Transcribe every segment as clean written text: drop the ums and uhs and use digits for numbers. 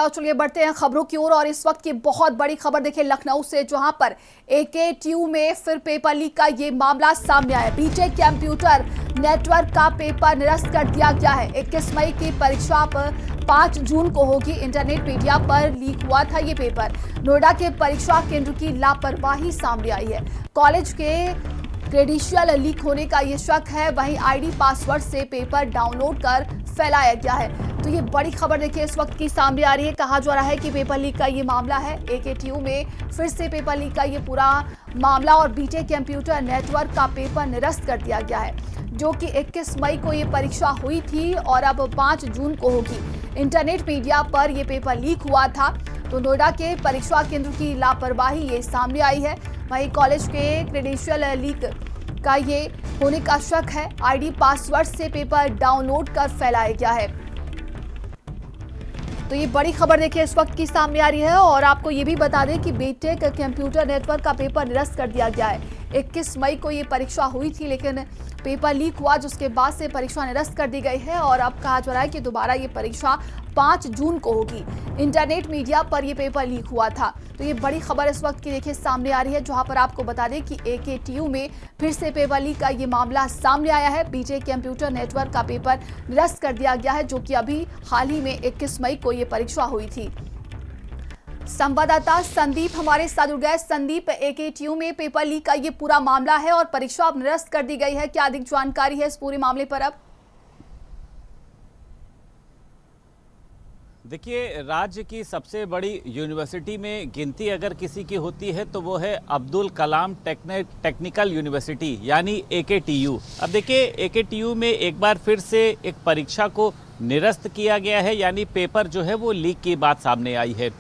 और चलिए बढ़ते हैं खबरों की ओर और इस वक्त की बहुत बड़ी खबर देखिए लखनऊ से, जहां पर एकेटीयू में फिर पेपर लीक का ये मामला सामने आया। बीटेक कंप्यूटर नेटवर्क का पेपर निरस्त कर दिया गया है। 21 मई की परीक्षा पर 5 जून को होगी। इंटरनेट मीडिया पर लीक हुआ था ये पेपर। नोएडा के परीक्षा केंद्र की लापरवाही सामने आई है। कॉलेज के क्रेडेंशियल लीक होने का ये शक है। वहीं आईडी पासवर्ड से पेपर डाउनलोड कर फैलाया गया है। तो ये बड़ी खबर देखिए इस वक्त की सामने आ रही है। कहा जा रहा है कि पेपर लीक का ये मामला है। एकेटीयू में फिर से पेपर लीक का ये पूरा मामला और बीटेक कंप्यूटर नेटवर्क का पेपर निरस्त कर दिया गया है, जो कि 21 मई को ये परीक्षा हुई थी और अब 5 जून को होगी। इंटरनेट मीडिया पर ये पेपर लीक हुआ था। तो नोएडा के परीक्षा केंद्र की लापरवाही ये सामने आई है। वहीं कॉलेज के क्रेडेंशियल लीक का ये होने का शक है। आईडी पासवर्ड से पेपर डाउनलोड कर फैलाया गया है। तो ये बड़ी खबर देखिए इस वक्त की सामने आ रही है। और आपको ये भी बता दें कि बीटेक कंप्यूटर नेटवर्क का पेपर निरस्त कर दिया गया है। 21 मई को ये परीक्षा हुई थी, लेकिन पेपर लीक हुआ, जिसके बाद से परीक्षा निरस्त कर दी गई है। और अब कहा जा रहा है कि दोबारा ये परीक्षा 5 जून को होगी। इंटरनेट मीडिया पर ये पेपर लीक हुआ था। तो ये बड़ी खबर इस वक्त की देखिए सामने आ रही है, जहां पर आपको बता दें कि एकेटीयू में फिर से पेपर लीक का ये मामला सामने आया है। बीटेक कंप्यूटर नेटवर्क का पेपर निरस्त कर दिया गया है, जो कि अभी हाल ही में 21 मई को ये परीक्षा हुई थी। संवाददाता संदीप हमारे साथ जुड़ गए। संदीप, एकेटीयू में पेपर लीक का ये पूरा मामला है और परीक्षा अब निरस्त कर दी गई है। क्या अधिक जानकारी है इस पूरे मामले पर? अब देखिए, राज्य की सबसे बड़ी यूनिवर्सिटी में गिनती अगर किसी की होती है तो वो है अब्दुल कलाम टेक्निकल यूनिवर्सिटी यानी एकेटीयू। अब देखिए, एकेटीयू में एक बार फिर से एक परीक्षा को निरस्त किया गया है, यानी पेपर जो है वो लीक की बात सामने आई है।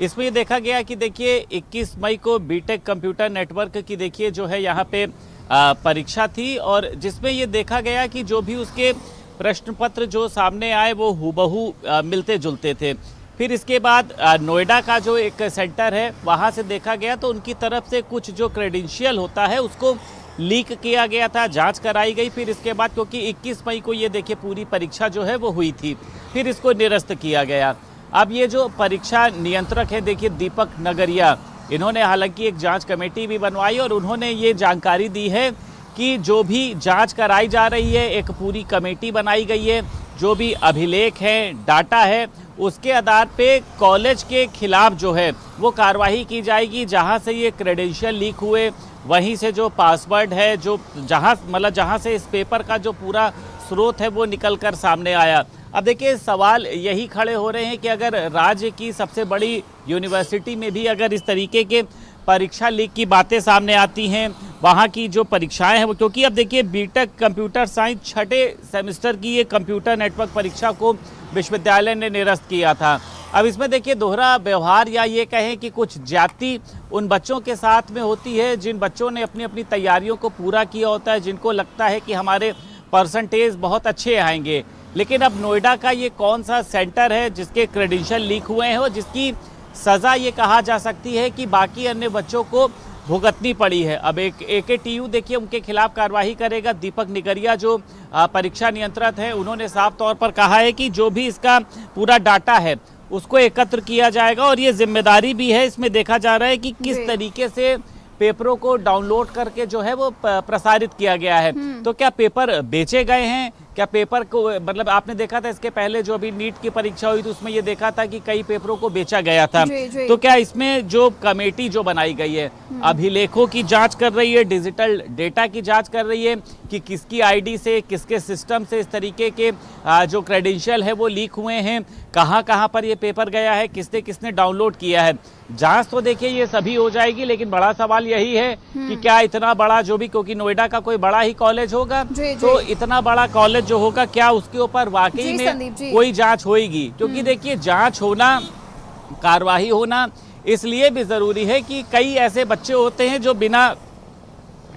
इसमें ये देखा गया कि देखिए 21 मई को बीटेक कंप्यूटर नेटवर्क की देखिए जो है यहाँ पे परीक्षा थी, और जिसमें ये देखा गया कि जो भी उसके प्रश्न पत्र जो सामने आए वो हूबहू मिलते जुलते थे। फिर इसके बाद नोएडा का जो एक सेंटर है वहाँ से देखा गया तो उनकी तरफ से कुछ जो क्रेडेंशियल होता है उसको लीक किया गया था, जांच कराई गई। फिर इसके बाद क्योंकि 21 मई को ये देखिए पूरी परीक्षा जो है वो हुई थी, फिर इसको निरस्त किया गया। अब ये जो परीक्षा नियंत्रक है देखिए दीपक नगरिया, इन्होंने हालांकि एक जांच कमेटी भी बनवाई और उन्होंने ये जानकारी दी है कि जो भी जांच कराई जा रही है, एक पूरी कमेटी बनाई गई है। जो भी अभिलेख है, डाटा है, उसके आधार पे कॉलेज के खिलाफ जो है वो कार्रवाई की जाएगी। जहां से ये क्रेडेंशियल लीक हुए वहीं से जो पासवर्ड है, जो जहां से इस पेपर का जो पूरा स्रोत है वो निकल कर सामने आया। अब देखिए, सवाल यही खड़े हो रहे हैं कि अगर राज्य की सबसे बड़ी यूनिवर्सिटी में भी अगर इस तरीके के परीक्षा लीक की बातें सामने आती हैं, वहाँ की जो परीक्षाएं हैं वो, क्योंकि अब देखिए बीटेक कंप्यूटर साइंस 6ठे सेमेस्टर की ये कंप्यूटर नेटवर्क परीक्षा को विश्वविद्यालय ने निरस्त किया था। अब इसमें देखिए दोहरा व्यवहार या ये कहें कि कुछ ज्यादती उन बच्चों के साथ में होती है जिन बच्चों ने अपनी अपनी तैयारियों को पूरा किया होता है, जिनको लगता है कि हमारे परसेंटेज बहुत अच्छे आएंगे। लेकिन अब नोएडा का ये कौन सा सेंटर है जिसके क्रेडेंशियल लीक हुए हैं और जिसकी सज़ा ये कहा जा सकती है कि बाकी अन्य बच्चों को भुगतनी पड़ी है। अब एक एकेटीयू देखिए उनके खिलाफ कार्रवाई करेगा। दीपक निगरिया जो परीक्षा नियंत्रक हैं, उन्होंने साफ तौर पर कहा है कि जो भी इसका पूरा डाटा है उसको एकत्र किया जाएगा और ये जिम्मेदारी भी है। इसमें देखा जा रहा है कि किस तरीके से पेपरों को डाउनलोड करके जो है वो प्रसारित किया गया है। तो क्या पेपर बेचे गए हैं? क्या पेपर को, मतलब आपने देखा था इसके पहले जो अभी नीट की परीक्षा हुई थी उसमें ये देखा था कि कई पेपरों को बेचा गया था। तो क्या इसमें जो कमेटी जो बनाई गई है अभिलेखों की जांच कर रही है, डिजिटल डेटा की जांच कर रही है कि किसकी आईडी से, किसके सिस्टम से इस तरीके के जो क्रेडेंशियल है वो लीक हुए हैं, कहाँ कहाँ पर ये पेपर गया है, किसने किसने डाउनलोड किया है। जांच तो देखिए ये सभी हो जाएगी, लेकिन बड़ा सवाल यही है कि क्या इतना बड़ा जो भी, क्योंकि नोएडा का कोई बड़ा ही कॉलेज होगा, तो इतना बड़ा कॉलेज जो होगा क्या उसके ऊपर वाकई में कोई जांच होगी? क्योंकि देखिए जांच होना, कार्रवाई होना इसलिए भी जरूरी है कि कई ऐसे बच्चे होते हैं जो बिना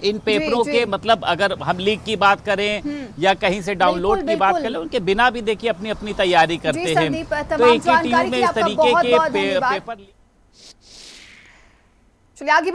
इन पेपरों के, मतलब अगर हम लीक की बात करें या कहीं से डाउनलोड की बात करें, उनके बिना भी देखिए अपनी अपनी तैयारी करते हैं। तो एकेटीयू में इस तरीके के पेपर चलिए आगे